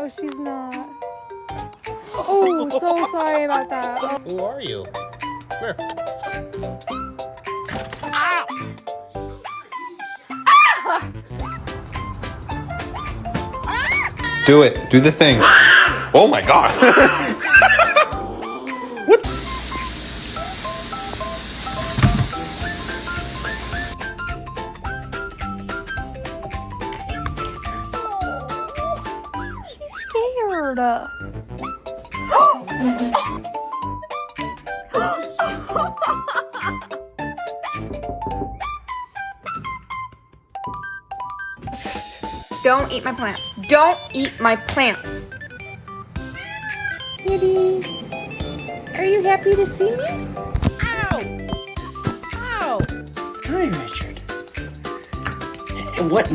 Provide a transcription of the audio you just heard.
Oh, she's not. Oh, so sorry about that. Oh. Who are you? Come here. Do it. Do the thing. Oh my god. What? She's scared. Don't eat my plants. Don't eat my plants. Kitty, are you happy to see me? Ow! Ow! Hi, Richard. What's